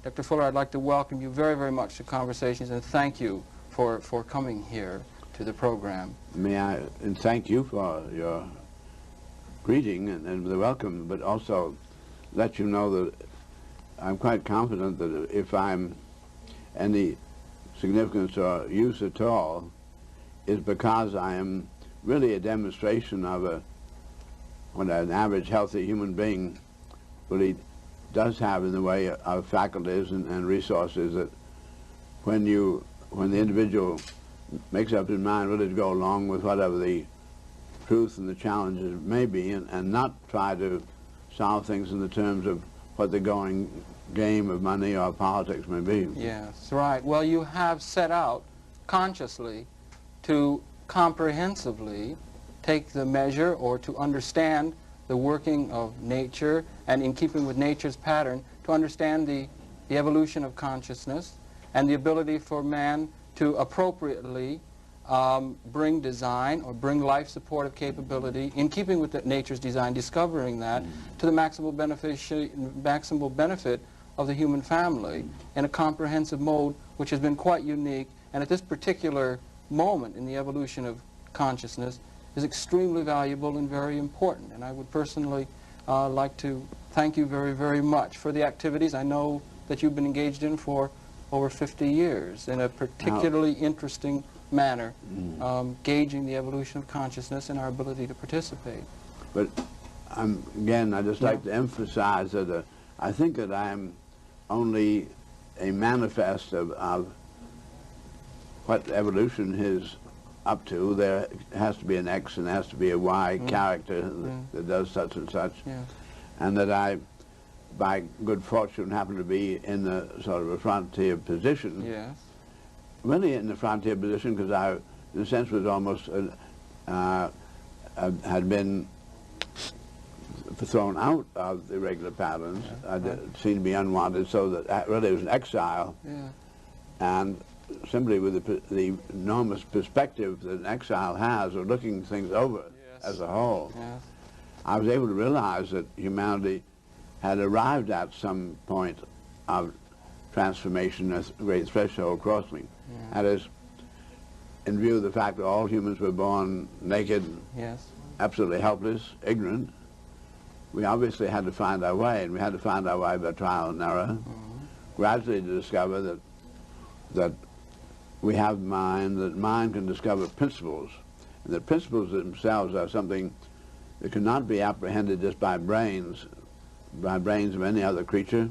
Dr. Fuller, I'd like to welcome you very, very much to Conversations and thank you for coming here to the program. May I and thank you for your greeting and the welcome, but also let you know that I'm quite confident that if I'm any significance or use at all, is because I am really a demonstration of what an average healthy human being really does have in the way of faculties and resources, that when the individual makes up his mind really to go along with whatever the truth and the challenges may be, and not try to solve things in the terms of what the going game of money or politics may be. Yes, right. Well, you have set out consciously to comprehensively take the measure or to understand the working of nature, and in keeping with nature's pattern, to understand the evolution of consciousness and the ability for man to appropriately bring design or bring life supportive capability in keeping with nature's design, discovering that to the maximal benefit of the human family in a comprehensive mode which has been quite unique, and at this particular moment in the evolution of consciousness is extremely valuable and very important. And I would personally like to thank you very, very much for the activities I know that you've been engaged in for over 50 years in a particularly interesting manner, gauging the evolution of consciousness and our ability to participate. But again, I'd just like to emphasize that I think that I'm only a manifest of what evolution is up to. There has to be an X and there has to be a Y character that does such and such, and that I, by good fortune, happen to be in the sort of a frontier position. Yes. Really in the frontier position because I, in a sense, was almost had been thrown out of the regular patterns. I seemed to be unwanted, so that really it was an exile. And simply with the enormous perspective that an exile has of looking things over as a whole, I was able to realize that humanity had arrived at some point of transformation, a great threshold crossing. That is, in view of the fact that all humans were born naked, absolutely helpless, ignorant, we obviously had to find our way, and we had to find our way by trial and error, gradually to discover that we have mind, that mind can discover principles, and that principles themselves are something that cannot be apprehended just by brains of any other creature,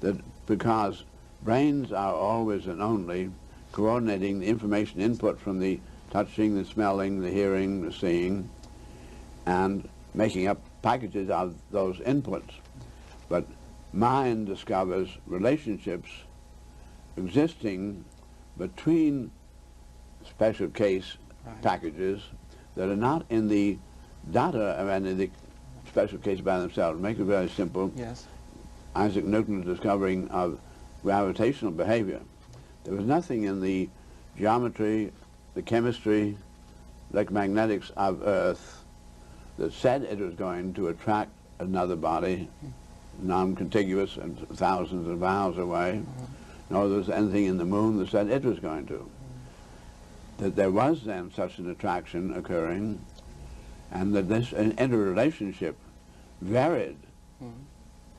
that because brains are always and only coordinating the information input from the touching, the smelling, the hearing, the seeing, and making up packages of those inputs. But mind discovers relationships existing between special case packages that are not in the data of any of the special case by themselves. Make it very simple. Isaac Newton's discovering of gravitational behavior. There was nothing in the geometry, the chemistry, electromagnetics of Earth that said it was going to attract another body, non-contiguous and thousands of miles away, nor was anything in the moon that said it was going to. That there was then such an attraction occurring, and that this interrelationship varied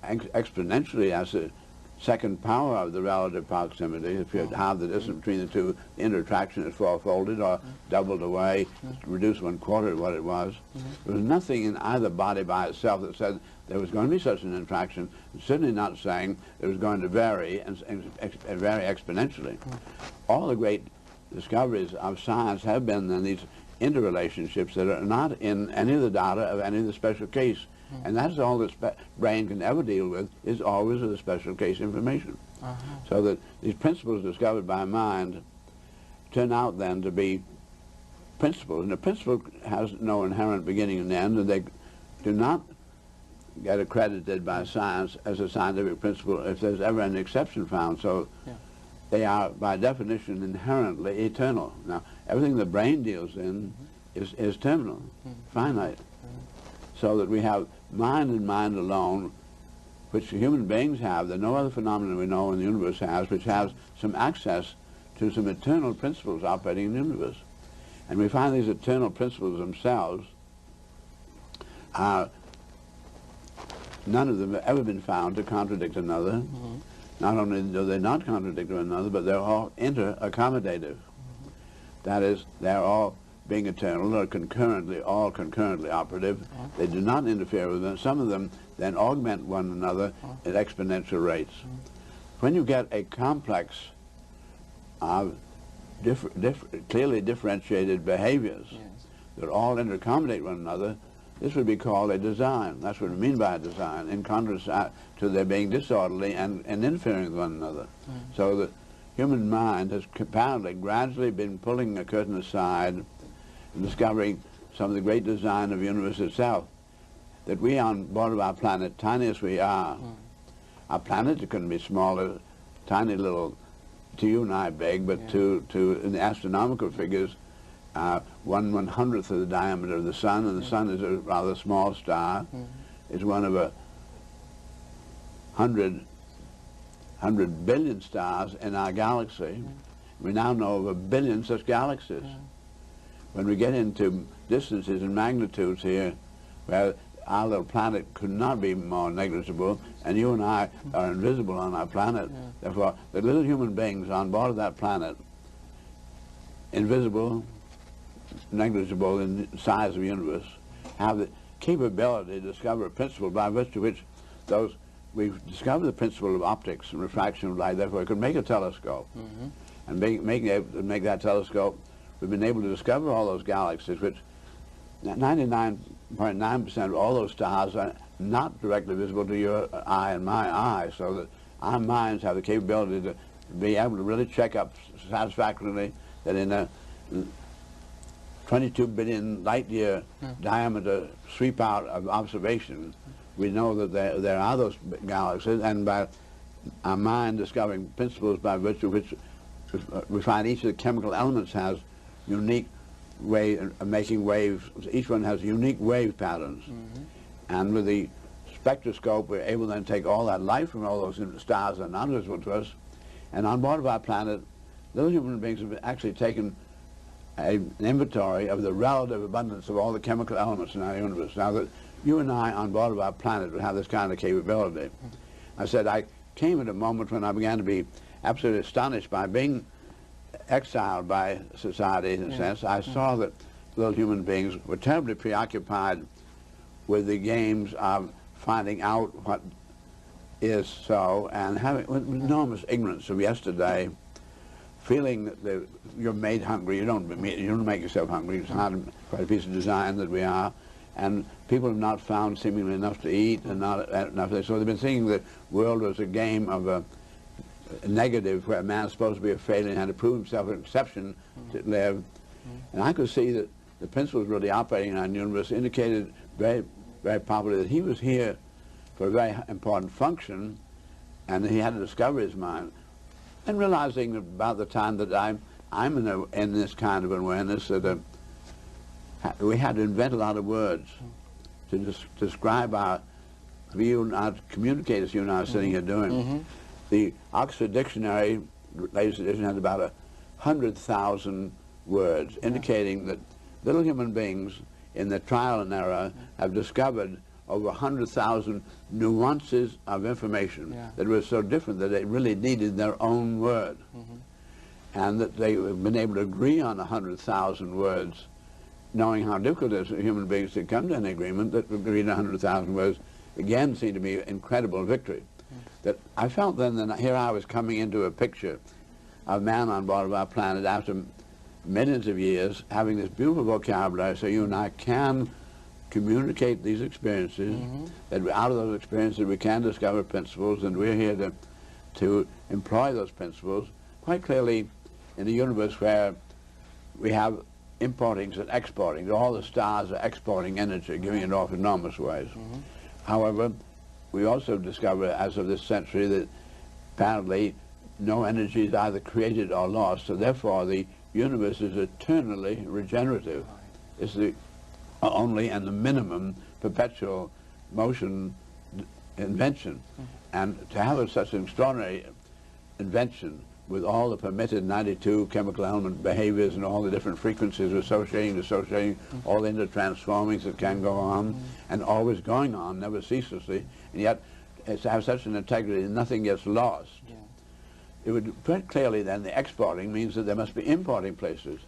exponentially as the second power of the relative proximity. If you have the distance between the two, the interaction is fourfolded or doubled away, reduced 1/4 of what it was. There was nothing in either body by itself that said there was going to be such an interaction, certainly not saying it was going to vary and vary exponentially. All the great discoveries of science have been in these interrelationships that are not in any of the data of any of the special case. And that's all the brain can ever deal with, is always the special case information. So that these principles discovered by mind turn out then to be principles. And a principle has no inherent beginning and end, and they do not get accredited by science as a scientific principle if there's ever an exception found. So they are, by definition, inherently eternal. Now, everything the brain deals in is terminal, finite. So that we have mind and mind alone which human beings have, that no other phenomenon we know in the universe has, which has some access to some eternal principles operating in the universe. And we find these eternal principles themselves, none of them have ever been found to contradict another. Mm-hmm. Not only do they not contradict one another, but they're all inter-accommodative. Mm-hmm. That is, they're all being eternal, or all concurrently operative. Mm-hmm. They do not interfere with them. Some of them then augment one another at exponential rates. Mm-hmm. When you get a complex of clearly differentiated behaviors that all interaccommodate one another, this would be called a design. That's what we mean by a design, in contrast to their being disorderly and interfering with one another. Mm. So the human mind has apparently gradually been pulling the curtain aside and discovering some of the great design of the universe itself. That we on board of our planet, tiny as we are, our planet couldn't be smaller, tiny little, to you and I big, but to in the astronomical figures, 1/100th of the diameter of the sun, and the sun is a rather small star. It's one of 100 billion stars in our galaxy. We now know of 1 billion such galaxies. When we get into distances and magnitudes here, where our little planet could not be more negligible, and you and I are invisible on our planet. Therefore, the little human beings on board of that planet, invisible, negligible in the size of the universe, have the capability to discover a principle by virtue of which we've discovered the principle of optics and refraction of light. Therefore, we could make a telescope. And make that telescope, we've been able to discover all those galaxies, which 99.9% of all those stars are not directly visible to your eye and my eye, so that our minds have the capability to be able to really check up satisfactorily that in a 22 billion light-year diameter sweep out of observation, we know that there are those galaxies, and by our mind discovering principles by virtue of which we find each of the chemical elements has unique way of making waves. Each one has unique wave patterns. And with the spectroscope, we're able then to take all that light from all those stars that are not visible to us, and on board of our planet, little human beings have actually taken an inventory of the relative abundance of all the chemical elements in our universe. Now that you and I on board of our planet would have this kind of capability. I said I came at a moment when I began to be absolutely astonished by being exiled by society, in a sense. I saw that little human beings were terribly preoccupied with the games of finding out what is so, and having enormous ignorance of yesterday, feeling that you're made hungry. You don't make yourself hungry. It's not quite a piece of design that we are, and people have not found seemingly enough to eat and not enough. So they've been thinking the world was a game of a negative, where a man's supposed to be a failure and had to prove himself an exception to live. And I could see that the principles really operating in our universe indicated very, very properly that he was here for a very important function, and he had to discover his mind. And realizing about the time that I'm in this kind of awareness, that we had to invent a lot of words to describe our view, our communicate as you and I are sitting here doing. The Oxford Dictionary, latest edition, has about 100,000 words, indicating that little human beings in their trial and error have discovered over 100,000 nuances of information that were so different that they really needed their own word. And that they've been able to agree on 100,000 words, knowing how difficult it is for human beings to come to an agreement that would agree on 100,000 words, again seemed to be an incredible victory. That I felt then that here I was coming into a picture of man on board of our planet after millions of years, having this beautiful vocabulary, so you and I can communicate these experiences, that out of those experiences we can discover principles, and we're here to employ those principles quite clearly in a universe where we have importings and exporting. All the stars are exporting energy, giving it off in enormous ways. However, we also discover, as of this century, that apparently no energy is either created or lost, so therefore the universe is eternally regenerative. It's the only and the minimum perpetual motion invention. And to have such an extraordinary invention with all the permitted 92 chemical element behaviors and all the different frequencies associating, all the intertransformings that can go on, and always going on, never ceaselessly, and yet to have such an integrity that nothing gets lost. Yeah. It would pretty clearly then the exporting means that there must be importing places.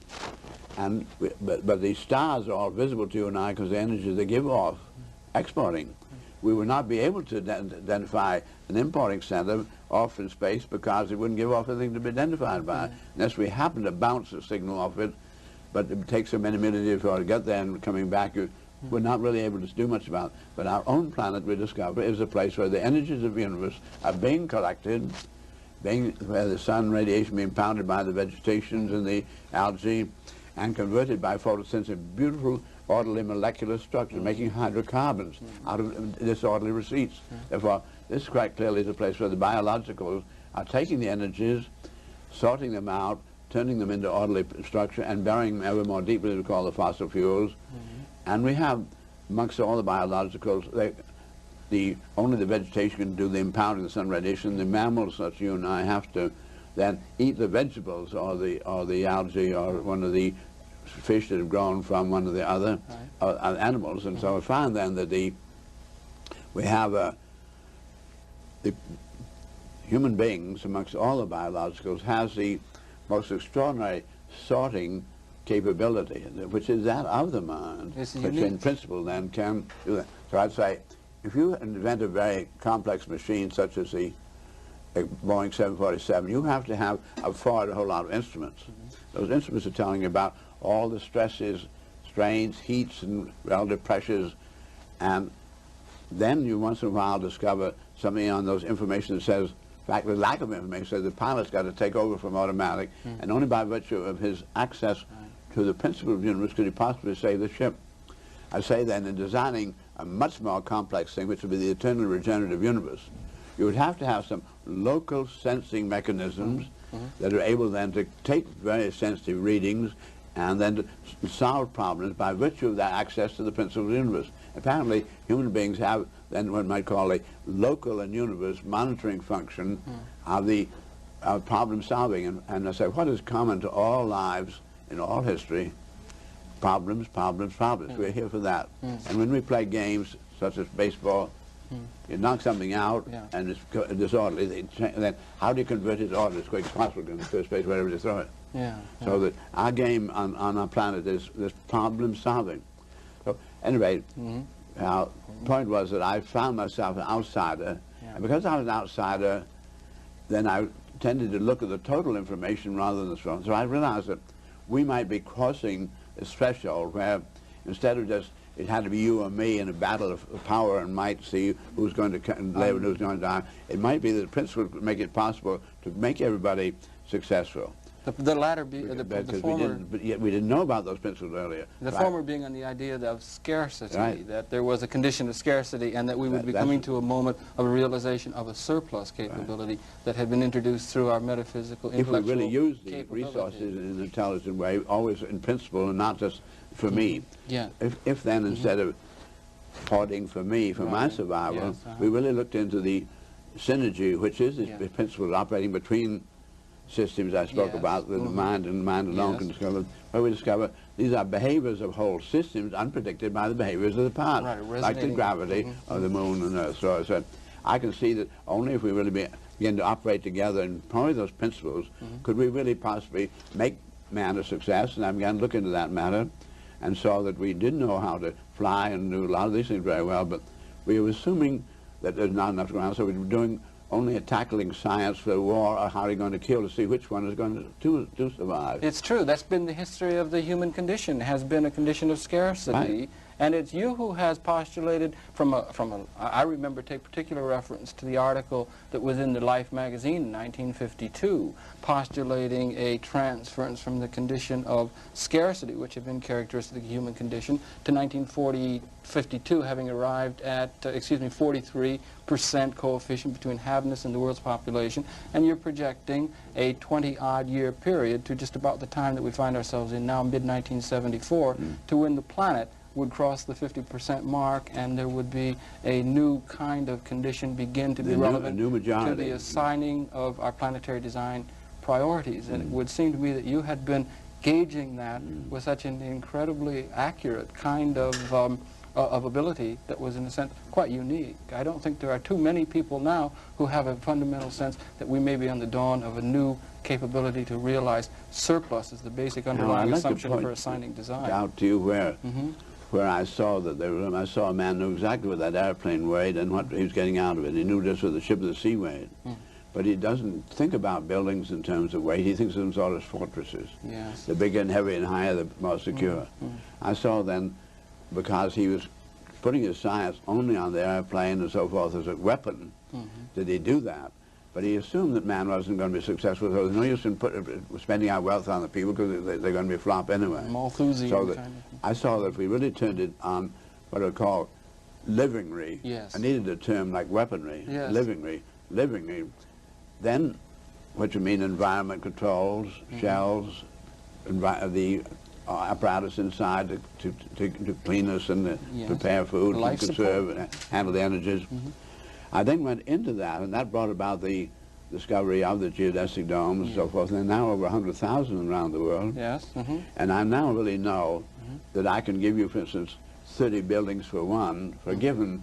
And but the stars are all visible to you and I because the energy they give off exporting. We would not be able to identify an importing center off in space because it wouldn't give off anything to be identified by, unless we happen to bounce a signal off it. But it takes so many minutes before to get there, and coming back, we're not really able to do much about it. But our own planet, we discover, is a place where the energies of the universe are being collected, where the sun radiation being pounded by the vegetations and the algae, and converted by photosynthesis, beautiful orderly molecular structure, making hydrocarbons out of disorderly receipts. Therefore, this quite clearly is a place where the biologicals are taking the energies, sorting them out, turning them into orderly structure, and burying them ever more deeply, we call the fossil fuels. And we have, amongst all the biologicals, only the vegetation can do the impounding of the sun radiation. The mammals, such you and I, have to then eat the vegetables or the algae or one of the fish that have grown from one of the other animals. And so I find then that we have the human beings, amongst all the biologicals, has the most extraordinary sorting capability, which is that of the mind, which in principle then can do that. So I'd say, if you invent a very complex machine such as the Boeing 747, you have to have a whole lot of instruments. Those instruments are telling you about all the stresses, strains, heats, and relative pressures, and then you once in a while discover something on those information that says, in fact, the lack of information says the pilot's got to take over from automatic, and only by virtue of his access to the principle of the universe could he possibly save the ship. I say then, in designing a much more complex thing, which would be the eternally regenerative universe, you would have to have some local sensing mechanisms that are able then to take very sensitive readings and then to solve problems by virtue of that access to the principle of the universe. Apparently, human beings have then what one might call a local and universe monitoring function of the problem solving. And I say, what is common to all lives in all history? Problems, problems, problems. We're here for that. And when we play games such as baseball, you knock something out and it's disorderly, then how do you convert it to order as quick as possible in the first place, wherever you throw it? So that our game on our planet is this problem solving. So anyway, our point was that I found myself an outsider, and because I was an outsider, then I tended to look at the total information rather than the strong. So I realized that we might be crossing this threshold where instead of just it had to be you or me in a battle of power and might, see who's going to live and who's going to die. It might be that the principle would make it possible to make everybody successful. The latter, the former... But yet we didn't know about those principles earlier. The former being on the idea of scarcity, that there was a condition of scarcity and that we would be coming to a moment of a realization of a surplus capability that had been introduced through our metaphysical, intellectual If we really use the resources in an intelligent way, always in principle and not just for me. If then instead of hoarding for me, for my survival, we really looked into the synergy, which is the principle operating between systems I spoke about, that the mind and mind alone can discover, where we discover these are behaviors of whole systems unpredicted by the behaviors of the past, like the gravity of the moon and Earth. So I said, I can see that only if we really begin to operate together and probably those principles, could we really possibly make man a success. And I began to look into that matter and saw that we didn't know how to fly and do a lot of these things very well, but we were assuming that there's not enough ground, so we were doing only a tackling science for war, or how are you going to kill to see which one is going to survive. It's true. That's been the history of the human condition, has been a condition of scarcity. And it's you who has postulated I remember take particular reference to the article that was in the Life magazine in 1952, postulating a transference from the condition of scarcity, which had been characteristic of the human condition, to 1952 having arrived at, 43% coefficient between happiness and the world's population, and you're projecting a 20-odd year period to just about the time that we find ourselves in now, mid-1974, to when the planet would cross the 50% mark, and there would be a new kind of condition begin to be relevant to the assigning of our planetary design priorities. And it would seem to me that you had been gauging that with such an incredibly accurate kind of ability that was, in a sense, quite unique. I don't think there are too many people now who have a fundamental sense that we may be on the dawn of a new capability to realize surplus is the basic underlying assumption for assigning design. Out to you where I saw that I saw a man knew exactly what that airplane weighed and what he was getting out of it. He knew just what the ship of the sea weighed. But he doesn't think about buildings in terms of weight. He thinks of them sort of as fortresses. Yes. The bigger and heavier and higher, the more secure. I saw then, because he was putting his science only on the airplane and so forth as a weapon, did he do that? But he assumed that man wasn't going to be successful, so there's no use in spending our wealth on the people because they're going to be a flop anyway. Malthusian so that kind of. I saw that if we really turned it on what I call livingry, I needed a term like weaponry, livingry, then, what you mean environment controls, shells, the apparatus inside to clean us and prepare food, and conserve and handle the energies. I then went into that, and that brought about the discovery of the geodesic domes and so forth, and there are now over 100,000 around the world. And I now really know that I can give you, for instance, 30 buildings for one, for a given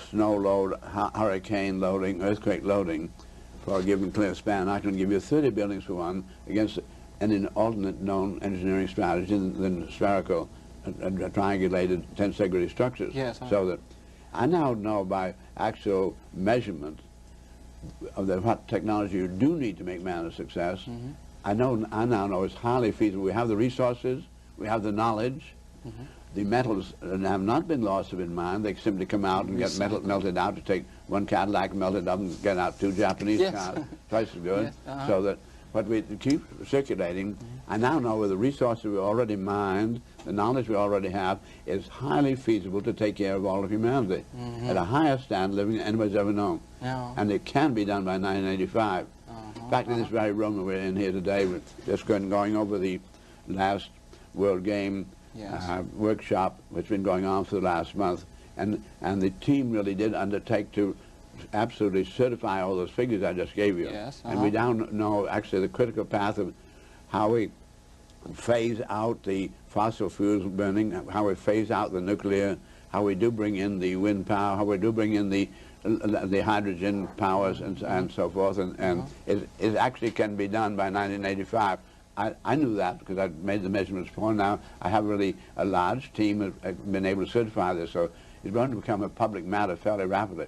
snow load, hurricane loading, earthquake loading, for a given clear span. I can give you 30 buildings for one against an alternate known engineering strategy than spherical, triangulated, tensegrity structures. So that I now know by actual measurement of what technology you do need to make man a success. I now know it's highly feasible. We have the resources, we have the knowledge. The metals have not been lost in mind. They simply come out and get melted out to take one Cadillac, melt it up, and get out two Japanese cars, twice as good. So that what we keep circulating, I now know with the resources we already mined, the knowledge we already have, is highly feasible to take care of all of humanity at a higher standard living than anybody's ever known. And it can be done by 1985. In fact, in this very room that we're in here today, we're just going over the last World Game workshop, which has been going on for the last month, and the team really did undertake to absolutely certify all those figures I just gave you. And we now know actually the critical path of how we phase out the fossil fuels burning, how we phase out the nuclear, how we do bring in the wind power, how we do bring in the hydrogen powers and so forth, and it actually can be done by 1985. I knew that because I'd made the measurements before. Now I have really a large team have been able to certify this, so it's going to become a public matter fairly rapidly.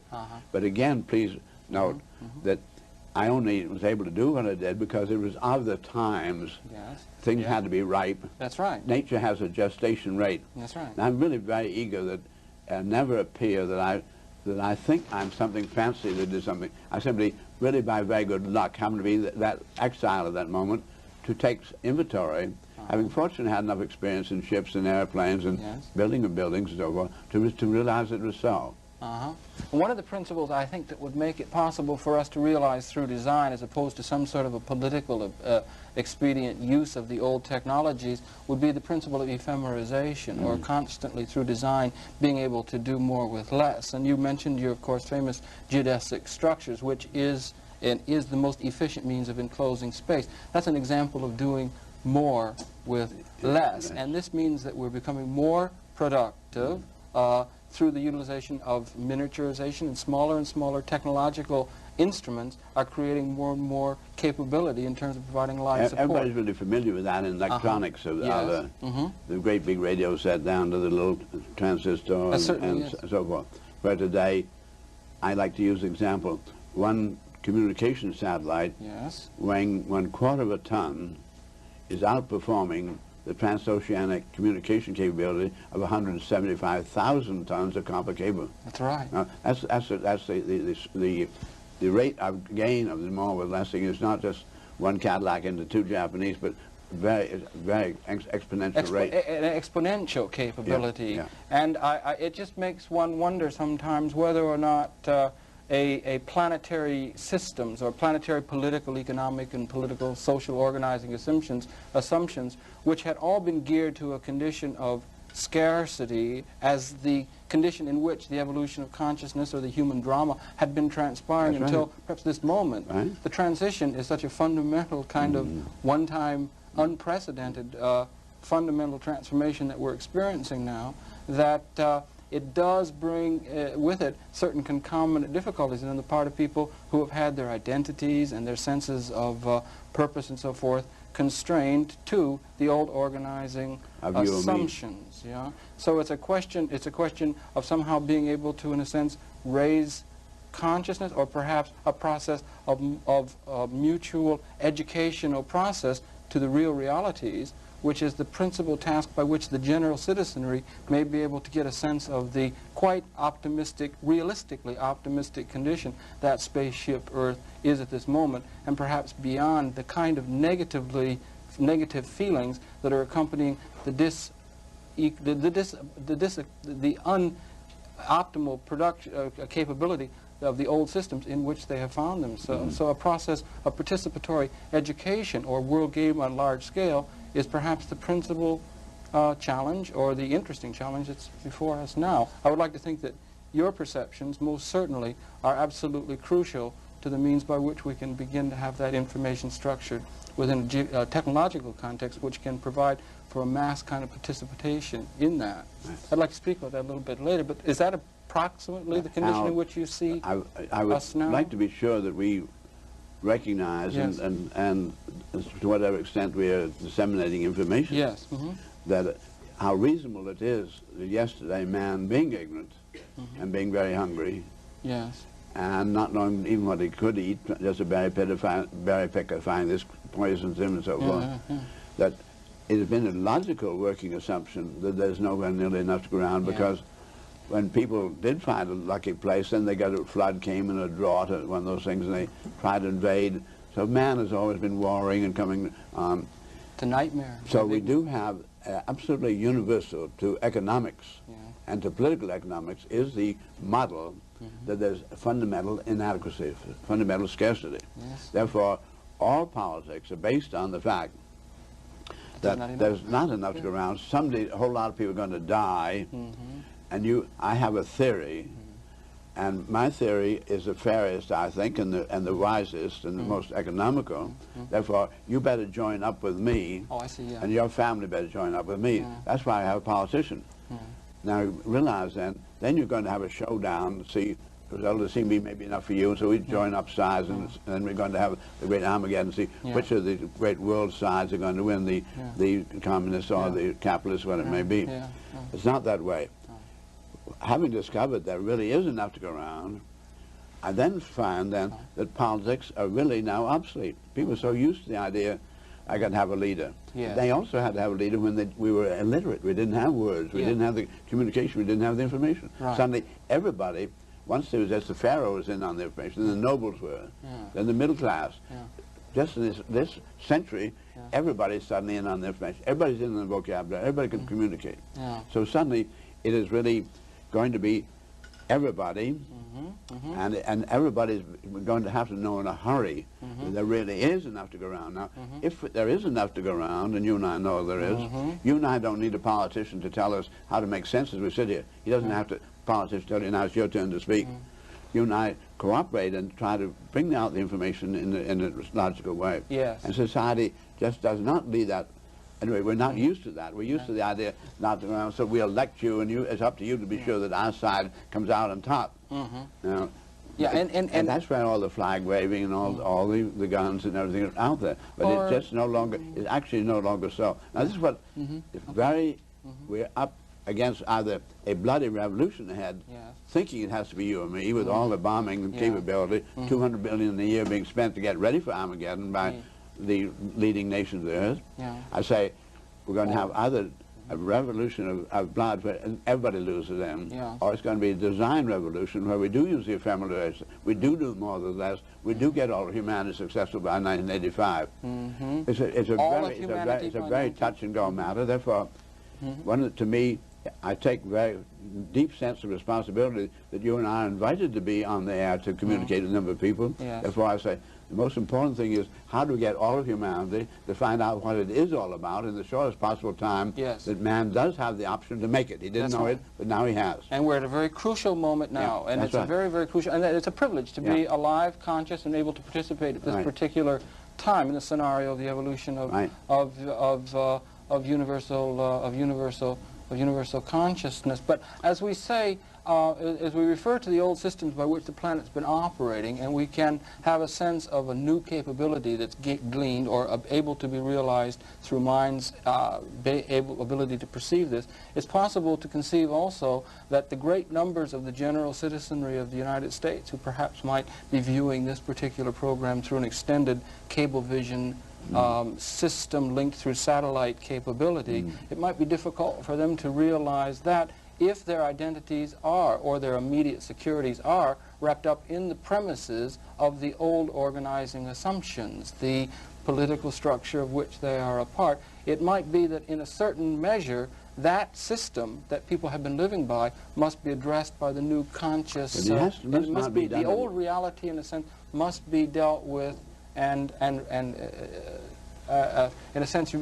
But again, please note that I only was able to do what I did because it was of the times. Things had to be ripe. That's right. Nature has a gestation rate. That's right. And I'm really very eager that never appear that I think I'm something fancy that is something. I simply, really by very good luck, happen to be that exile at that moment to take inventory, having fortunately had enough experience in ships and airplanes and building of buildings and so forth, to realize it was so. One of the principles I think that would make it possible for us to realize through design, as opposed to some sort of a political expedient use of the old technologies, would be the principle of ephemerization, or constantly through design being able to do more with less. And you mentioned your, of course, famous geodesic structures, which is the most efficient means of enclosing space. That's an example of doing more with less. And this means that we're becoming more productive through the utilization of miniaturization, and smaller technological instruments are creating more and more capability in terms of providing life support. Everybody's really familiar with that in electronics, the great big radio set down to the little transistor and so forth. Where today, I like to use the example, one communication satellite weighing 1/4 of a ton is outperforming the transoceanic communication capability of 175,000 tons of copper cable. That's right. That's the rate of gain of the more with less thing is not just one Cadillac into two Japanese, but very exponential rate. An exponential capability. And it just makes one wonder sometimes whether or not a planetary systems or planetary political, economic, and political, social organizing assumptions, which had all been geared to a condition of scarcity as the condition in which the evolution of consciousness or the human drama had been transpiring until perhaps this moment. The transition is such a fundamental kind of one-time, unprecedented, fundamental transformation that we're experiencing now, that it does bring with it certain concomitant difficulties on the part of people who have had their identities and their senses of purpose and so forth constrained to the old organizing assumptions. Yeah. So it's a question of somehow being able to, in a sense, raise consciousness, or perhaps a process of mutual educational process to the real realities, which is the principal task by which the general citizenry may be able to get a sense of the quite optimistic, realistically optimistic condition that spaceship Earth is at this moment, and perhaps beyond the kind of negative feelings that are accompanying the unoptimal production capability of the old systems in which they have found themselves. So a process of participatory education, or world game on large scale, is perhaps the principal challenge, or the interesting challenge that's before us now. I would like to think that your perceptions most certainly are absolutely crucial to the means by which we can begin to have that information structured within a technological context which can provide for a mass kind of participation in that. I'd like to speak about that a little bit later, but is that approximately the condition in which you see I would us now? like to be sure that we recognize, and to whatever extent we are disseminating information, that how reasonable it is that yesterday man, being ignorant and being very hungry, and not knowing even what he could eat, just a berry picker find this poisons him and so forth, that it has been a logical working assumption that there's nowhere nearly enough to go around, because when people did find a lucky place, then they got a flood came and a drought, one of those things, and they tried to invade. So man has always been warring and coming on. It's a nightmare. So we do have absolutely universal to economics and to political economics is the model that there's fundamental inadequacy, fundamental scarcity. Therefore, all politics are based on the fact that there's not enough to go around. Someday a whole lot of people are going to die, and I have a theory, and my theory is the fairest, I think, and the wisest and the most economical. Therefore, you better join up with me, and your family better join up with me. That's why I have a politician. Now, realize then you're going to have a showdown to see, it'll seem to be maybe enough for you, so we join up sides, and then we're going to have the great Armageddon and see which of the great world sides are going to win, the communists or the capitalists, what it may be. It's not that way. Having discovered there really is enough to go around, I then find then that politics are really now obsolete. People are so used to the idea, I got to have a leader. They also had to have a leader when we were illiterate. We didn't have words. We didn't have the communication. We didn't have the information. Suddenly, everybody, once there was just the pharaohs in on the information, then the nobles were, then the middle class. Just in this century, everybody's suddenly in on the information. Everybody's in on the vocabulary. Everybody can communicate. So suddenly, it is really going to be everybody, and everybody's going to have to know in a hurry that there really is enough to go around. Now, if there is enough to go around, and you and I know there is, you and I don't need a politician to tell us how to make sense as we sit here. He doesn't have to, politician tell you, now it's your turn to speak. You and I cooperate and try to bring out the information in a logical way. And society just does not need that. Anyway, we're not used to that. We're used to the idea not to go around, so we elect you, and it's up to you to be sure that our side comes out on top. Now, and that's why all the flag waving and all the guns and everything are out there. But it's just no longer, it's actually no longer so. Now this is what, we're up against either a bloody revolution ahead, thinking it has to be you and me, with all the bombing capability, $200 billion a year being spent to get ready for Armageddon by the leading nations of the earth. I say we're going to have either a revolution of blood where everybody loses then, or it's going to be a design revolution where we do use the ephemeral race, we do more than less, we do get all of humanity successful by 1985. It's a very touch and go matter. Therefore, to me, I take very deep sense of responsibility that you and I are invited to be on the air to communicate with a number of people. Yes. That's why I say the most important thing is how do we get all of humanity to find out what it is all about in the shortest possible time. Yes. That man does have the option to make it. He didn't know it, but now he has. And we're at a very crucial moment now, and it's a very, very crucial, and it's a privilege to be alive, conscious, and able to participate at this particular time in the scenario of the evolution of universal consciousness. But as we say, as we refer to the old systems by which the planet's been operating, and we can have a sense of a new capability that's gleaned or able to be realized through mind's ability to perceive this, it's possible to conceive also that the great numbers of the general citizenry of the United States who perhaps might be viewing this particular program through an extended cablevision system linked through satellite capability, it might be difficult for them to realize that if their identities are, or their immediate securities are, wrapped up in the premises of the old organizing assumptions, the political structure of which they are a part, it might be that in a certain measure that system that people have been living by must be addressed by the new conscious, the old reality in a sense must be dealt with, and in a sense,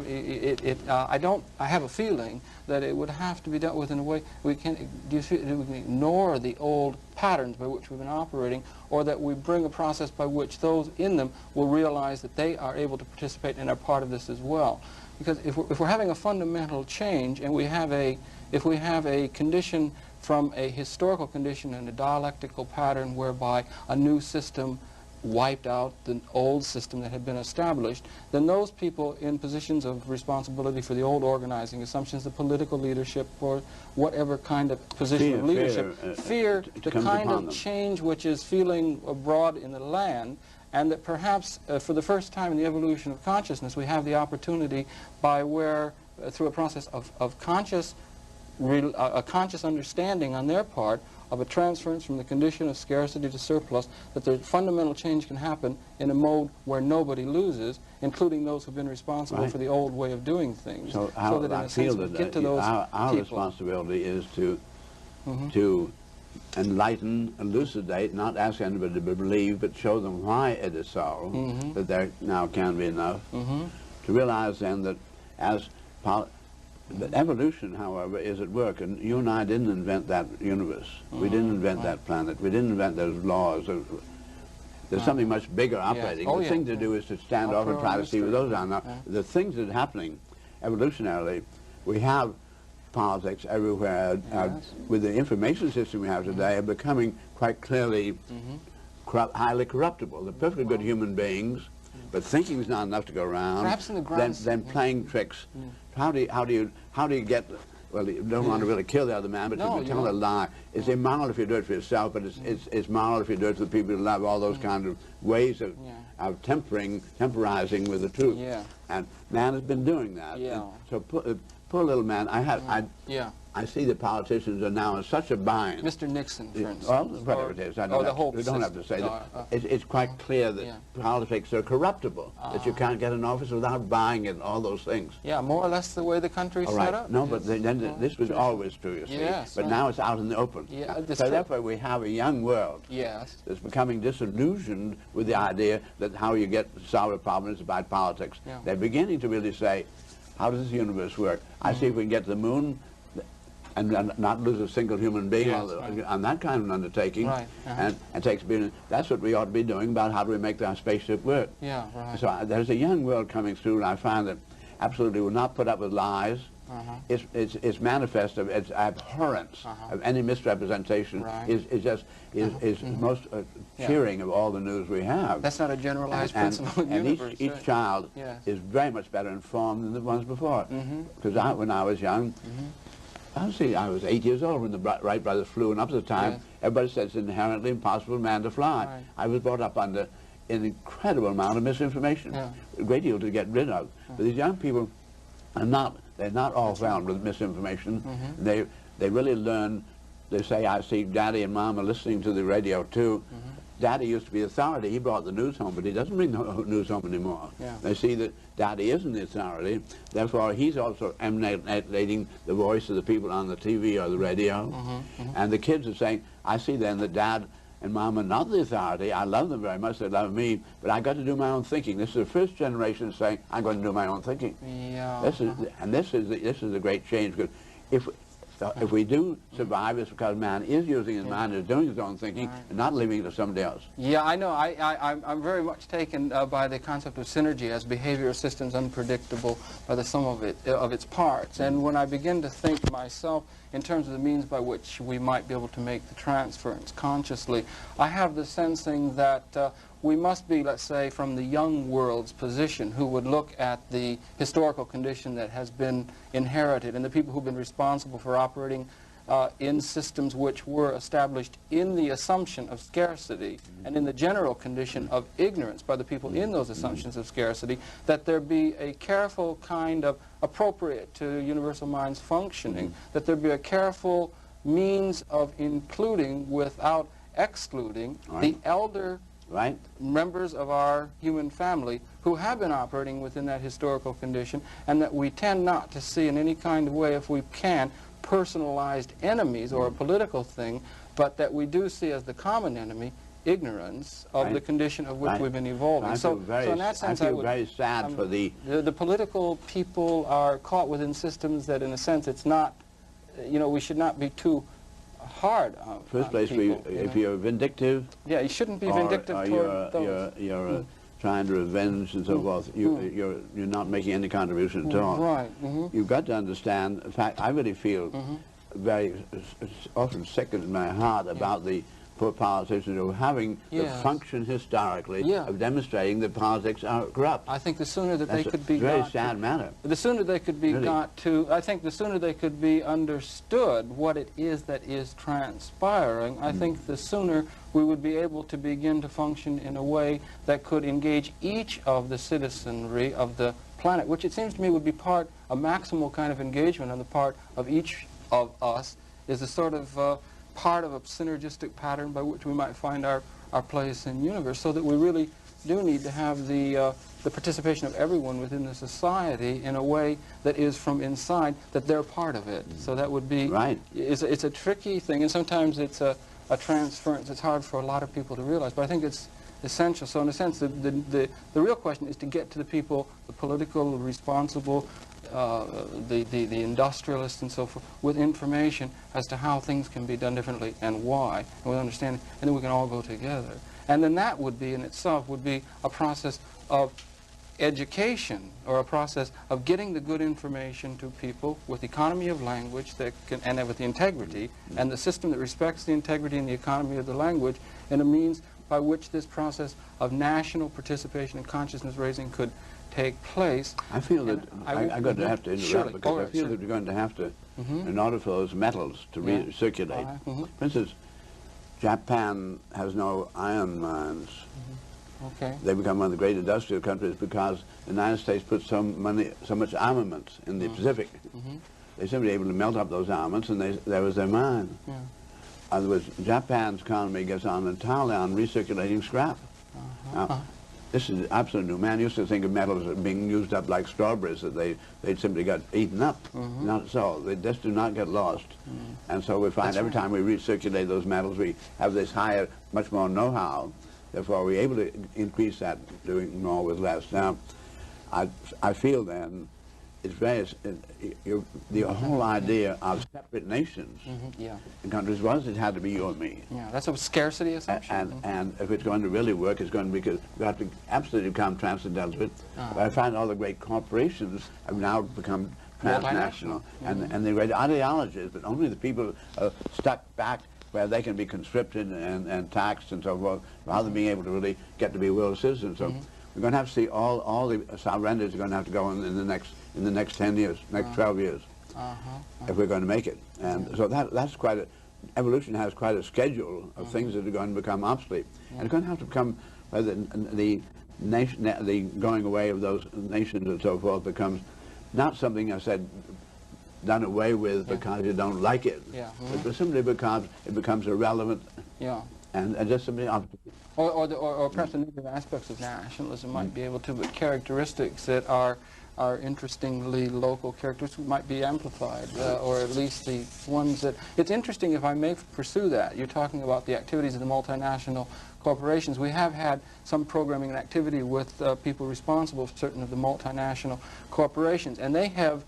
I have a feeling that it would have to be dealt with in a way we can ignore the old patterns by which we've been operating, or that we bring a process by which those in them will realize that they are able to participate and are part of this as well. Because if we're having a fundamental change, and if we have a condition from a historical condition and a dialectical pattern whereby a new system wiped out the old system that had been established, then those people in positions of responsibility for the old organizing assumptions, the political leadership, or whatever kind of position of leadership, fear the kind of change which is feeling abroad in the land, and that perhaps for the first time in the evolution of consciousness we have the opportunity by where, through a process of a conscious understanding on their part, of a transference from the condition of scarcity to surplus, that the fundamental change can happen in a mode where nobody loses, including those who've been responsible for the old way of doing things. So, that I feel that our responsibility is to enlighten, elucidate, not ask anybody to believe, but show them why it is so, that there now can be enough, to realize then that But evolution, however, is at work, and you and I didn't invent that universe. We didn't invent that planet. We didn't invent those laws. There's something much bigger operating. The thing to do is to stand off and try to see what those are. Now, the things that are happening evolutionarily, we have politics everywhere. With the information system we have today, are becoming quite clearly highly corruptible. They're perfectly good human beings, but thinking is not enough to go around. Perhaps in the ground. Then playing tricks. How do you get? Well, you don't want to really kill the other man, but you tell a lie. It's immoral if you do it for yourself, but it's moral if you do it for the people you love. All those kind of ways of temporizing with the truth. And man has been doing that. So poor little man. I see that politicians are now in such a bind. Mr. Nixon, for instance. Well, whatever it is. I don't have to say that. It's quite clear that politics are corruptible, that you can't get an office without buying it and all those things. Yeah, more or less the way the country's set up. No, but then this was always true, you see. But now it's out in the open. So therefore we have a young world that's becoming disillusioned with the idea that how you get to solve a problem is about politics. They're beginning to really say, how does this universe work? I see if we can get to the moon, and not lose a single human being on that kind of an undertaking, and takes billions. That's what we ought to be doing about how do we make our spaceship work. So there's a young world coming through, and I find that absolutely will not put up with lies. It's manifest of its abhorrence of any misrepresentation is most cheering of all the news we have. That's not a generalized principle in the universe. And each child is very much better informed than the ones before. Because when I was young, I was 8 years old when the Wright brothers flew, and up to the time, everybody said it's inherently impossible for man to fly. I was brought up under an incredible amount of misinformation, a great deal to get rid of. But these young people are they're not all found with misinformation. They really learn. They say, I see Daddy and Mom are listening to the radio too. Daddy used to be authority. He brought the news home, but he doesn't bring the news home anymore. Yeah. They see that Daddy isn't the authority. Therefore, he's also emanating the voice of the people on the TV or the radio. And the kids are saying, I see then that Dad and Mom are not the authority. I love them very much. They love me, but I got to do my own thinking. This is the first generation saying, I'm going to do my own thinking. Yeah. This is the great change. Because if we do survive, it's because man is using his mind and doing his own thinking and not leaving it to somebody else. Yeah, I know. I'm very much taken by the concept of synergy as behavioral systems unpredictable by the sum of its parts. And when I begin to think myself in terms of the means by which we might be able to make the transference consciously, I have the sensing that we must be, let's say, from the young world's position, who would look at the historical condition that has been inherited and the people who've been responsible for operating in systems which were established in the assumption of scarcity and in the general condition of ignorance by the people in those assumptions of scarcity, that there be a careful kind of appropriate to universal mind's functioning, that there be a careful means of including without excluding the elder members of our human family who have been operating within that historical condition, and that we tend not to see in any kind of way, if we can, personalized enemies or a political thing, but that we do see as the common enemy ignorance of the condition of which we've been evolving. So in that sense, I feel very sad for the political people are caught within systems that, in a sense, it's not, we should not be too hard on first place, people, if you're vindictive, you shouldn't be vindictive toward those. You're trying to revenge and so forth. You're not making any contribution at all. Right. You've got to understand. In fact, I really feel very often sick in my heart about the poor politicians who are having the function historically of demonstrating that politics are corrupt. I think the sooner that they could be got very sad matter. The sooner they could be got to, I think the sooner they could be understood what it is that is transpiring, I think the sooner we would be able to begin to function in a way that could engage each of the citizenry of the planet, which it seems to me would be a maximal kind of engagement on the part of each of us, is a sort of part of a synergistic pattern by which we might find our place in the universe, so that we really do need to have the participation of everyone within the society in a way that is from inside, that they're part of it. So that would be, it's a tricky thing, and sometimes it's a transference. It's hard for a lot of people to realize, but I think it's essential. So in a sense, the real question is to get to the people, the political, responsible, the industrialists and so forth, with information as to how things can be done differently and why, and with understanding, and then we can all go together. And then that would be, in itself, would be a process of education, or a process of getting the good information to people with economy of language that can, and with the integrity, and the system that respects the integrity and the economy of the language, and a means by which this process of national participation and consciousness raising could take place. I feel that I'm going to have to interrupt, because I feel that we're going to have to, in order for those metals to recirculate. For instance, Japan has no iron mines. They become one of the great industrial countries because the United States put so much armament in the Pacific. They simply were able to melt up those armaments, and there was their mine. In other words, Japan's economy gets on entirely on recirculating scrap. Now, this is absolute new. Man used to think of metals as being used up like strawberries, that they'd simply got eaten up. Not so. They just do not get lost. And so we find every time we recirculate those metals, we have this higher, much more know-how. Therefore, we're able to increase that, doing more with less. Now, I feel then, it's very, the whole idea of separate nations in countries was it had to be you and me. That's a scarcity assumption. And if it's going to really work, it's going to be, because we have to absolutely become transcendental. But I find all the great corporations have now become transnational, and the great ideologies, but only the people are stuck back where they can be conscripted and taxed and so forth, rather than being able to really get to be world citizens. So we're going to have to see all the surrenders are going to have to go in the next 10 years, next 12 years, if we're going to make it. And so that's quite a, evolution has quite a schedule of things that are going to become obsolete. And it's going to have to become, the going away of those nations and so forth becomes not something I said done away with because you don't like it, but simply because it becomes irrelevant and just simply obsolete. Or perhaps the negative aspects of nationalism might be able to, but characteristics that are interestingly local characteristics might be amplified, or at least the ones that... It's interesting, if I may pursue that. You're talking about the activities of the multinational corporations. We have had some programming and activity with people responsible for certain of the multinational corporations, and they have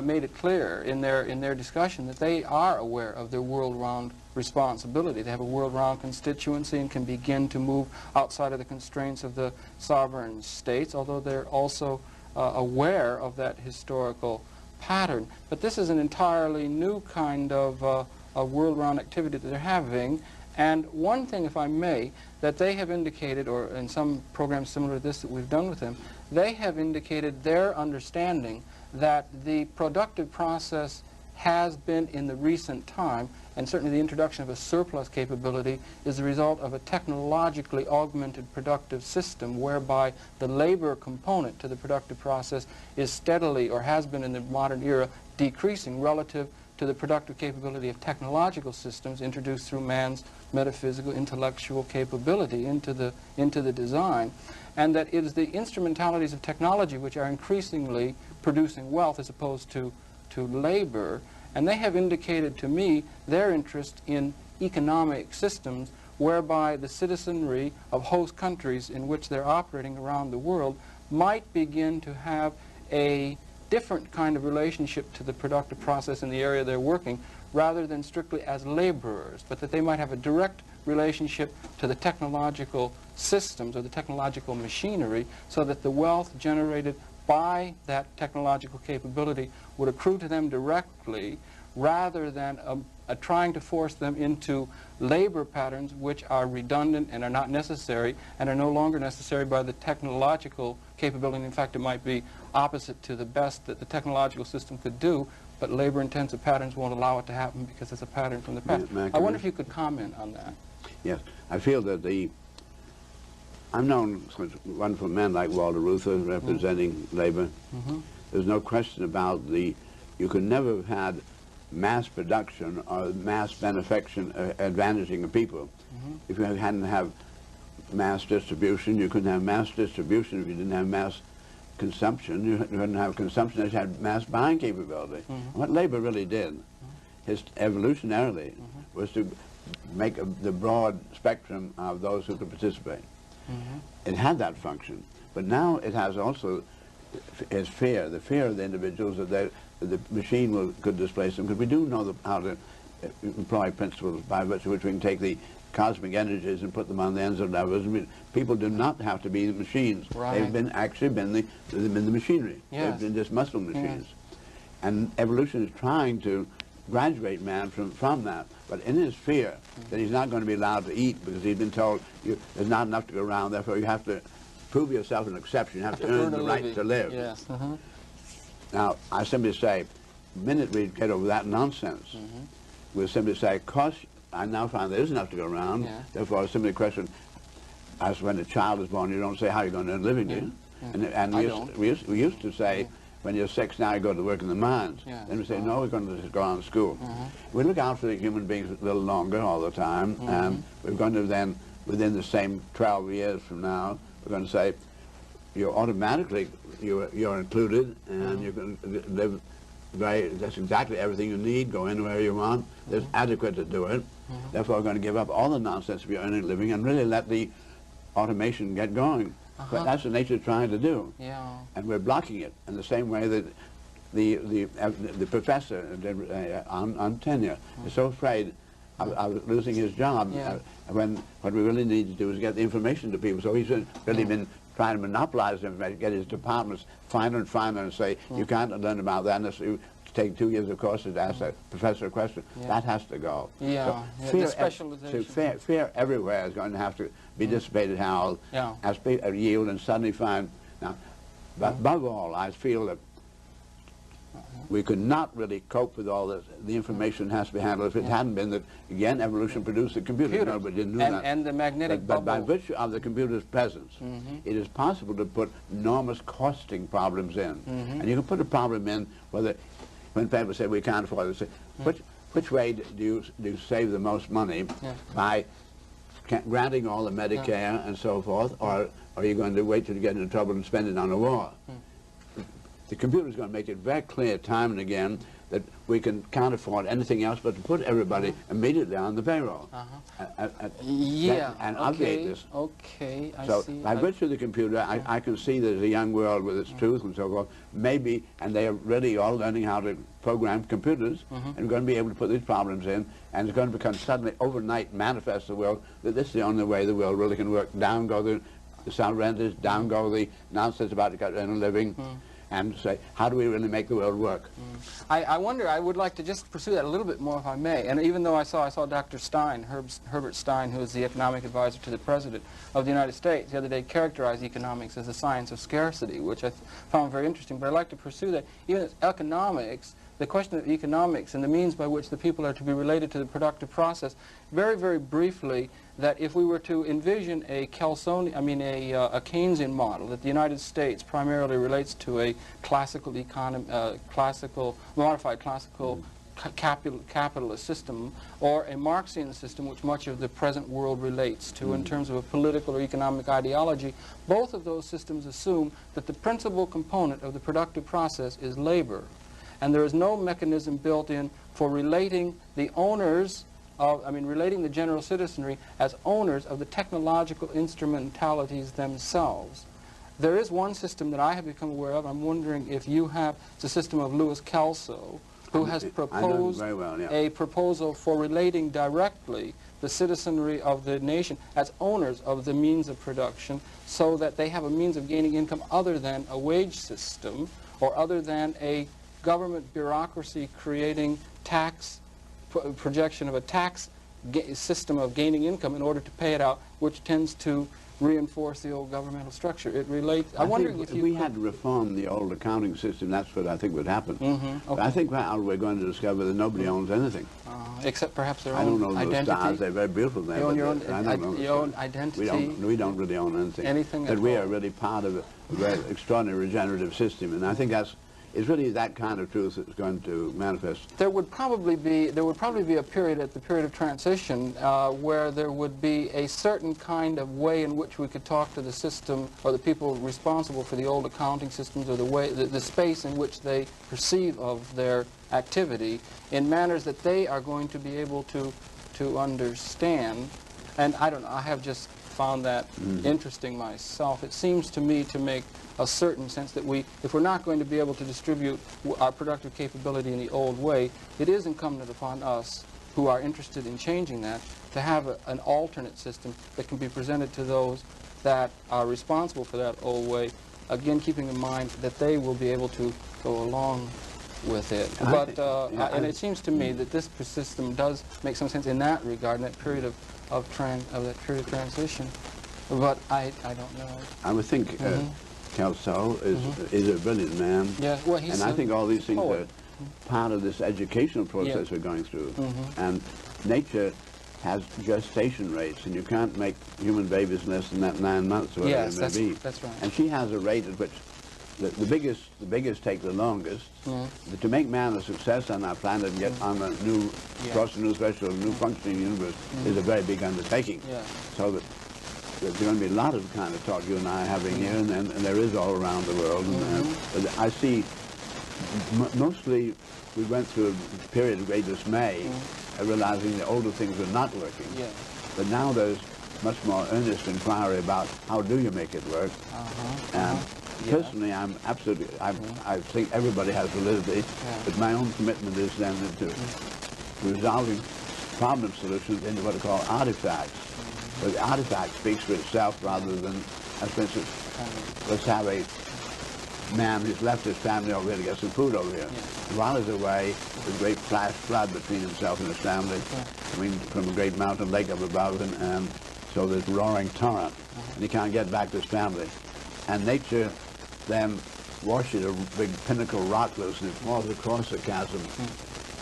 made it clear in their discussion that they are aware of their world-round responsibility. They have a world-round constituency and can begin to move outside of the constraints of the sovereign states, although they're also aware of that historical pattern. But this is an entirely new kind of a world-round activity that they're having. And one thing, if I may, that they have indicated, or in some programs similar to this that we've done with them, they have indicated their understanding that the productive process has been in the recent time, and certainly the introduction of a surplus capability is the result of a technologically augmented productive system whereby the labor component to the productive process is steadily, or has been in the modern era, decreasing relative to the productive capability of technological systems introduced through man's metaphysical, intellectual capability into the design, and that it is the instrumentalities of technology which are increasingly producing wealth as opposed to labor. And they have indicated to me their interest in economic systems whereby the citizenry of host countries in which they're operating around the world might begin to have a different kind of relationship to the productive process in the area they're working, rather than strictly as laborers, but that they might have a direct relationship to the technological systems or the technological machinery, so that the wealth generated by that technological capability would accrue to them directly, rather than trying to force them into labor patterns which are redundant and are not necessary, and are no longer necessary by the technological capability. In fact, it might be opposite to the best that the technological system could do, but labor-intensive patterns won't allow it to happen because it's a pattern from the past. I wonder if you could comment on that. Yes, I feel that I've known such wonderful men like Walter Reuther representing labor. There's no question about you could never have had mass production or mass benefaction advantaging of people if you hadn't have mass distribution. You couldn't have mass distribution if you didn't have mass consumption. You couldn't have consumption if you had mass buying capability. What labor really did, evolutionarily, was to make the broad spectrum of those who could participate. It had that function, but now it has also its fear, the fear of the individuals that the machine could displace them, because we do know how to employ principles by virtue of which we can take the cosmic energies and put them on the ends of levers. I mean, people do not have to be the machines. Right. They've actually been the machinery. Yes. They've been just muscle machines. And evolution is trying to graduate man from that, but in his fear that he's not going to be allowed to eat because he's been told there's not enough to go around, therefore you have to prove yourself an exception, you have to earn the right to live. Yes. Now, I simply say, the minute we get over that nonsense, we'll simply say, of course, I now find there is enough to go around, therefore it's simply a question, as when a child is born, you don't say how you're going to earn a living, do you? And we used to say, when you're 6 now, you go to work in the mines. Then we say, no, we're going to just go on to school. We look after the human beings a little longer all the time, and we're going to then, within the same 12 years from now, we're going to say, you're automatically, you're included, and you're going to live that's exactly everything you need, go anywhere you want, there's adequate to do it. Therefore, we're going to give up all the nonsense of your earning a living and really let the automation get going. But that's what nature's trying to do. And we're blocking it in the same way that the professor on tenure is so afraid of losing his job when what we really need to do is get the information to people. So he's really been trying to monopolize the information, get his departments finer and finer and say, you can't learn about that unless you take 2 years of courses to ask a professor a question. That has to go. So the specialization. Fear everywhere is going to have to be dissipated, Hal, as people yield and suddenly find. Now, but above all, I feel that we could not really cope with all this. The information has to be handled. If it hadn't been that, again, evolution produced the computer. Nobody didn't know that. And the magnetic bubble. But by virtue of the computer's presence, it is possible to put enormous costing problems in. And you can put a problem in whether, when people say we can't afford it, say, which way do you save the most money by granting all the Medicare and so forth, or are you going to wait till you get into trouble and spend it on a war? The computer is going to make it very clear time and again that we can't afford anything else but to put everybody immediately on the payroll. And obviate this. Okay, I so see. by virtue of the computer, I can see there's a young world with its truth and so forth. Maybe, and they are really all learning how to program computers, and we're going to be able to put these problems in, and it's going to become suddenly overnight manifest to the world that this is the only way the world really can work. Down go the sound renters, down go the nonsense about to get a living. And say, how do we really make the world work? I wonder, I would like to just pursue that a little bit more if I may. And even though I saw Dr. Stein, Herbert Stein, who is the economic advisor to the President of the United States, the other day characterized economics as a science of scarcity, which I found very interesting. But I'd like to pursue that. Even as economics, the question of economics and the means by which the people are to be related to the productive process, very, very briefly, that if we were to envision a Keynesian model, that the United States primarily relates to a classical economy, modified classical capitalist system, or a Marxian system, which much of the present world relates to in terms of a political or economic ideology, both of those systems assume that the principal component of the productive process is labor. And there is no mechanism built in for relating the owners relating the general citizenry as owners of the technological instrumentalities themselves. There is one system that I have become aware of. I'm wondering if you have. It's a system of Louis Kelso, who has proposed a proposal for relating directly the citizenry of the nation as owners of the means of production, so that they have a means of gaining income other than a wage system or other than a government bureaucracy creating projection of a tax system of gaining income in order to pay it out, which tends to reinforce the old governmental structure. It relates. I'm wondering if we had to reform the old accounting system. That's what I think would happen. Okay. I think we're going to discover that nobody owns anything. Except perhaps their own I don't know identity. those stars. They're very beautiful. There, you own your own, I don't know your own identity. We don't really own anything. Anything But at we all. are really part of a very extraordinary regenerative system, and I think it's really that kind of truth that's going to manifest. There would probably be a period at the period of transition where there would be a certain kind of way in which we could talk to the system or the people responsible for the old accounting systems, or the space in which they perceive of their activity, in manners that they are going to be able to understand. And I don't know, I have just found that interesting myself. It seems to me to make a certain sense that if we're not going to be able to distribute our productive capability in the old way, it is incumbent upon us who are interested in changing that to have an alternate system that can be presented to those that are responsible for that old way, again keeping in mind that they will be able to go along with it. And it seems to me that this system does make some sense in that regard, in that period of transition. But I don't know. I would think Kelso is a brilliant man. Yeah, well, and I think all these things are part of this educational process we're going through. And nature has gestation rates, and you can't make human babies less than that 9 months, whatever it may be. That's right. And she has a rate at which the biggest take the longest. But to make man a success on our planet and get on a new, cross a new threshold, a new functioning universe is a very big undertaking. So that there's going to be a lot of the kind of talk you and I are having here, and there is all around the world. But I see mostly we went through a period of great dismay, realizing the older things are not working. But now there's much more earnest inquiry about how do you make it work. And personally, I think everybody has validity, but my own commitment is then to resolving problem solutions into what are called artifacts. But the artifact speaks for itself rather than, as for instance, let's have a man who's left his family over here to get some food over here. While he's away, there's a great flash flood between himself and his family, coming from a great mountain lake up above him, and so there's roaring torrent, and he can't get back to his family. And nature then washes a big pinnacle rock loose, and it falls across the chasm.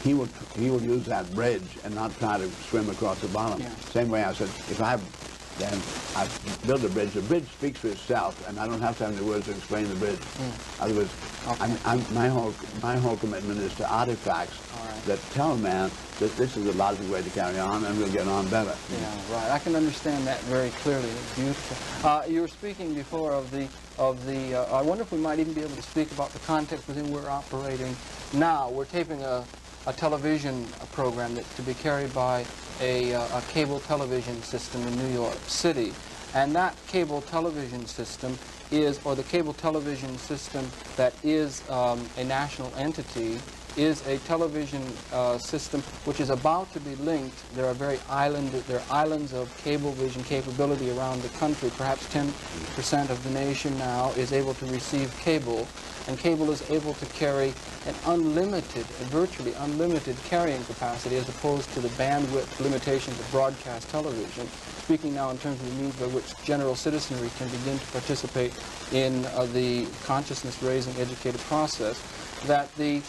He will use that bridge and not try to swim across the bottom. Same way I said, if I build a bridge, the bridge speaks for itself, and I don't have to have any words to explain the bridge. In other words, my whole commitment is to artifacts that tell man that this is the logical way to carry on, and we'll get on better. Yeah, right. I can understand that very clearly. It's beautiful. You were speaking before of the. I wonder if we might even be able to speak about the context within we're operating now. We're taping a television program that's to be carried by a cable television system in New York City, and that cable television system is, or the cable television system that is a national entity, is a television system which is about to be linked. There are islands of cable vision capability around the country. Perhaps 10% of the nation now is able to receive cable, and cable is able to carry an unlimited, virtually unlimited carrying capacity as opposed to the bandwidth limitations of broadcast television. Speaking now in terms of the means by which general citizenry can begin to participate in the consciousness-raising educative process, that the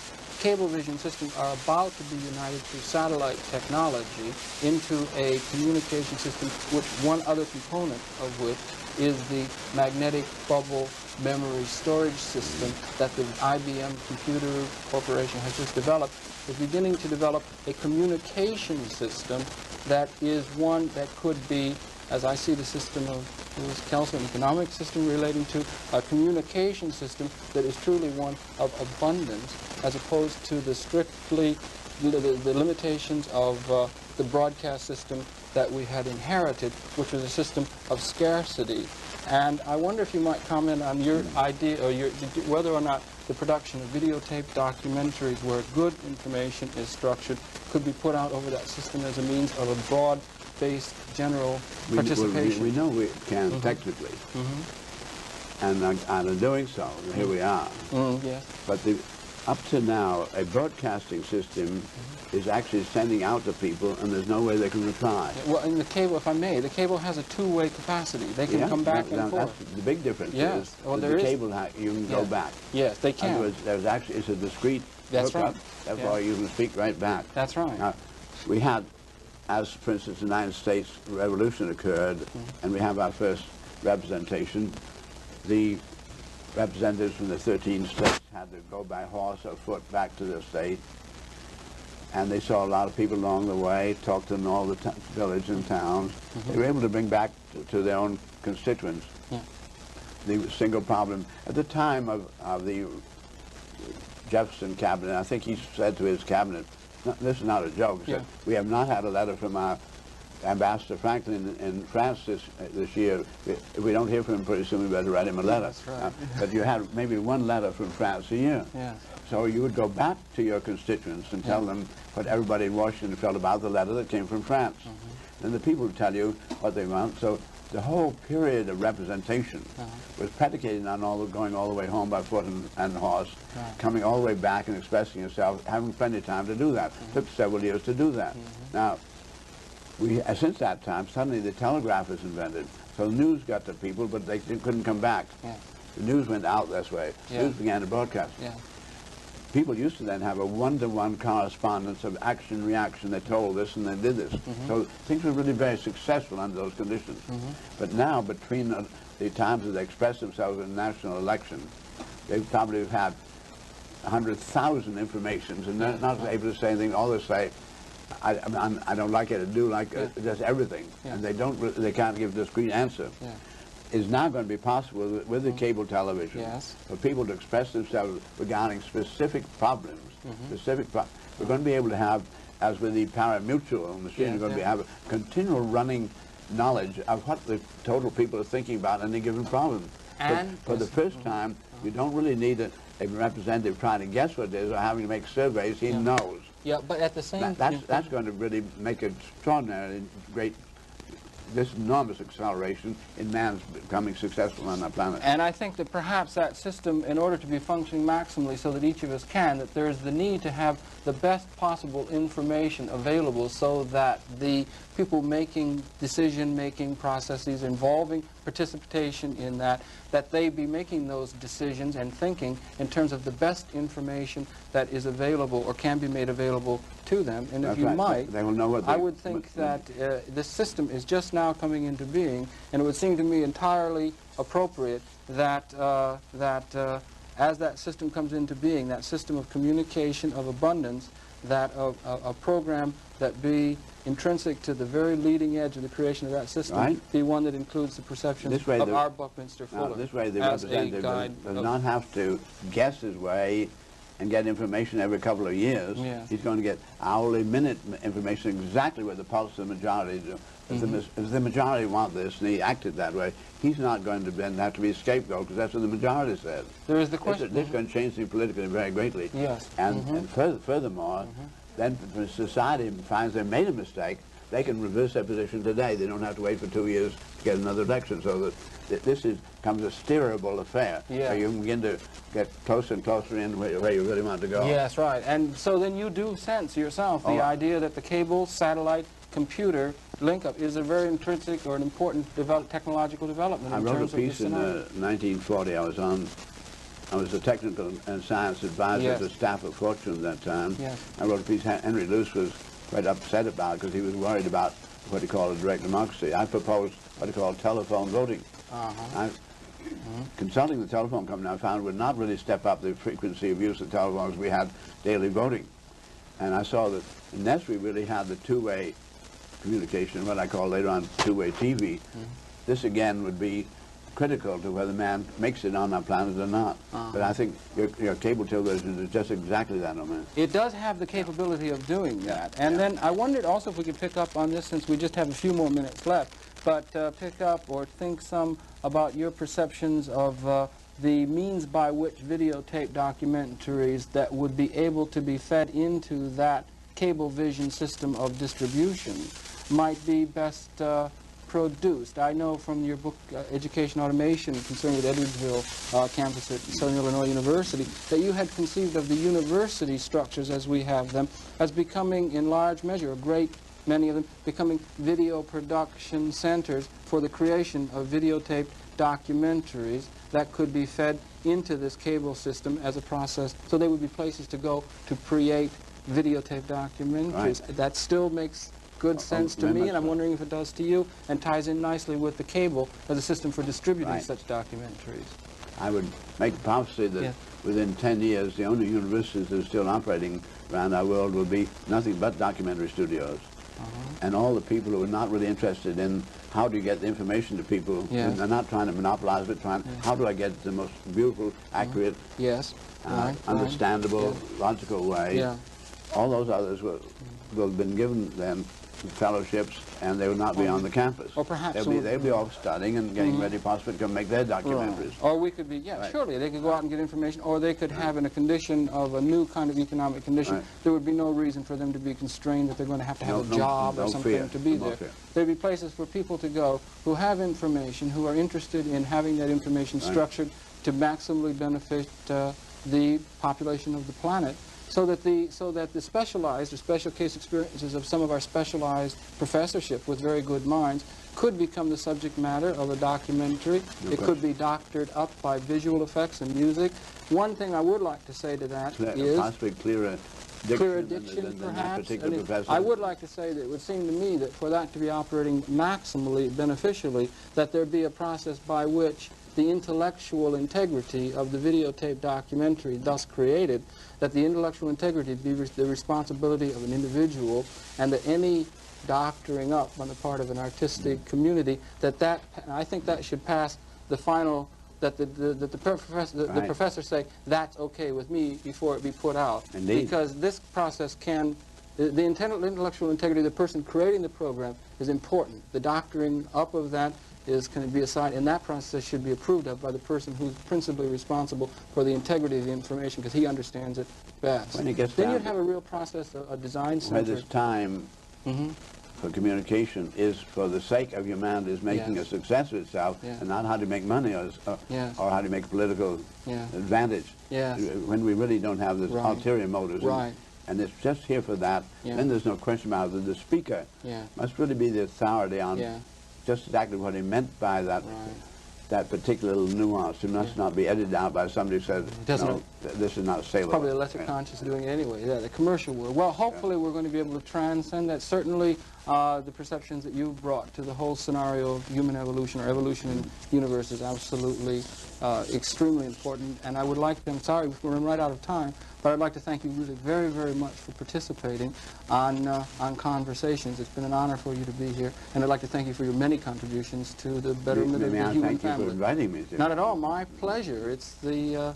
cablevision systems are about to be united through satellite technology into a communication system, which one other component of which is the magnetic bubble memory storage system that the IBM Computer Corporation has just developed. Is beginning to develop a communication system that is one that could be, as I see the system of Lewis Kelso, an economic system relating to a communication system that is truly one of abundance, as opposed to the strictly the limitations of the broadcast system that we had inherited, which was a system of scarcity. And I wonder if you might comment on your idea, or whether or not the production of videotape documentaries where good information is structured could be put out over that system as a means of a broad-based general participation. We know we can technically, and in doing so, here we are. Yes. But up to now, a broadcasting system is actually sending out to people, and there's no way they can reply. Well, in the cable, if I may, the cable has a two-way capacity. They can come back and forth. That's the big difference. Yes. Is well, the cable, you can go back. Yes, they can. In other words, it's a discrete hookup. That's why you can speak right back. That's right. Now, we had, as for instance, the United States Revolution occurred, and we have our first representation. The representatives from the 13 states had to go by horse or foot back to their state, and they saw a lot of people along the way, talked to them in all the villages and towns. They were able to bring back to their own constituents the single problem. At the time of the Jefferson cabinet, I think he said to his cabinet, this is not a joke, he said, we have not had a letter from our Ambassador Franklin in France this year. If we don't hear from him pretty soon, we better write him a letter. That's right. But you had maybe one letter from France a year. Yes. So you would go back to your constituents and tell them what everybody in Washington felt about the letter that came from France. And the people would tell you what they want. So the whole period of representation was predicated on going all the way home by foot and horse, coming all the way back and expressing yourself, having plenty of time to do that. It took several years to do that. Now, since that time, suddenly the telegraph was invented. So the news got to people, but they couldn't come back. The news went out this way. News began to broadcast. People used to then have a one-to-one correspondence of action-reaction. They told this and they did this. So things were really very successful under those conditions. But now, between the times that they expressed themselves in the national election, they probably have had 100,000 informations, and they're not able to say anything. All they say, I don't like it, I do like it, just everything. And they can't give a discrete answer. Is now going to be possible with the cable television for people to express themselves regarding specific problems. We're going to be able to have, as with the parimutuel machine, we're going to have a continual running knowledge of what the total people are thinking about any given problem. And for the first time, you don't really need a representative trying to guess what it is or having to make surveys. He knows. Yeah, but at the same time, that's going to really make an extraordinarily great, this enormous acceleration in man's becoming successful on our planet. And I think that perhaps that system, in order to be functioning maximally so that each of us can, that there is the need to have the best possible information available so that the people making decision-making processes involving participation in that they be making those decisions and thinking in terms of the best information that is available or can be made available to them. And if you might, they will know what I would think that this system is just now coming into being, and it would seem to me entirely appropriate that as that system comes into being, that system of communication of abundance, that a program that be intrinsic to the very leading edge of the creation of that system be one that includes the perceptions of our Buckminster Fuller. This way the as representative a guide does not have to guess his way and get information every couple of years. Yes. He's going to get hourly, minute information exactly where the pulse of the majority do. If the majority want this and he acted that way, he's not going to then have to be a scapegoat because that's what the majority said. There is the question. This is going to change things politically very greatly. Yes. And furthermore, then if society finds they made a mistake, they can reverse their position today. They don't have to wait for 2 years to get another election. So that this becomes a steerable affair. Yeah. So you can begin to get closer and closer in where you really want to go. Yes, right. And so then you do sense yourself the idea that the cable, satellite, computer link-up is a very intrinsic or an important technological development. I wrote a piece in 1940. I was the technical and science advisor to staff of Fortune at that time. Yes. I wrote a piece Henry Luce was quite upset about because he was worried about what he called a direct democracy. I proposed what he called telephone voting. Consulting the telephone company, I found would not really step up the frequency of use of telephones. We had daily voting. And I saw that unless we really had the two-way communication, what I call later on two-way TV, this again would be critical to whether man makes it on our planet or not. But I think your cable television is just exactly that, man. It does have the capability of doing that. And then I wondered also if we could pick up on this, since we just have a few more minutes left, but pick up or think some about your perceptions of the means by which videotape documentaries that would be able to be fed into that cable vision system of distribution might be best produced. I know from your book, Education Automation, concerned with Edwardsville campus at Southern Illinois University, that you had conceived of the university structures as we have them as becoming, in large measure, many of them, becoming video production centers for the creation of videotaped documentaries that could be fed into this cable system as a process. So they would be places to go to create videotape documentaries. That still makes good sense to me, and I'm wondering if it does to you, and ties in nicely with the cable as a system for distributing such documentaries. I would make the prophecy that within 10 years, the only universities that are still operating around our world will be nothing but documentary studios. And all the people who are not really interested in how do you get the information to people, and they're not trying to monopolize it, how do I get the most beautiful, accurate, understandable, logical way. All those others will have been given then fellowships, and they will not be on the campus. Or perhaps they'll be off studying and getting ready possibly to come make their documentaries. Or we could be, surely they could go out and get information, or they could have in a condition of a new kind of economic condition, there would be no reason for them to be constrained that they're going to have a job or something to be there. There'd be places for people to go who have information, who are interested in having that information structured to maximally benefit the population of the planet. So that the specialized or special case experiences of some of our specialized professorship with very good minds could become the subject matter of a documentary. It could be doctored up by visual effects and music. One thing I would like to say to that is possibly clearer diction perhaps. And I would like to say that it would seem to me that for that to be operating maximally beneficially, that there be a process by which the intellectual integrity of the videotape documentary thus created, that the intellectual integrity be the responsibility of an individual, and that any doctoring up on the part of an artistic community, I think that should pass the final, that the professor say, that's okay with me before it be put out. Indeed. Because this process the intellectual integrity of the person creating the program is important. The doctoring up of that can be assigned, and that process should be approved of by the person who's principally responsible for the integrity of the information, because he understands it best. When it gets then you'd have a real process, a design center. Where this time for communication is for the sake of humanity, is making a success of itself, and not how to make money or how to make political advantage. When we really don't have this ulterior motives. And it's just here for that. Then there's no question about it. The speaker must really be the authority on just exactly what he meant by that that particular little nuance. It must not be edited out by somebody who says, no, this is not saleable. Probably the lesser conscious doing it anyway, the commercial world. Well, hopefully we're going to be able to transcend that. Certainly the perceptions that you brought to the whole scenario of human evolution or evolution in the universe is absolutely extremely important. And I would like, I'm sorry, we're running right out of time, but I'd like to thank you really very, very much for participating on Conversations. It's been an honor for you to be here, and I'd like to thank you for your many contributions to the betterment of the human family. Thank you for inviting me. Not at all, my pleasure. It's the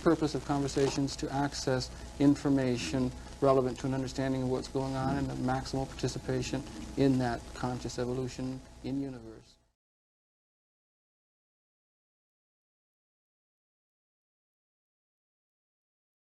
purpose of Conversations to access information relevant to an understanding of what's going on and the maximal participation in that conscious evolution in universe.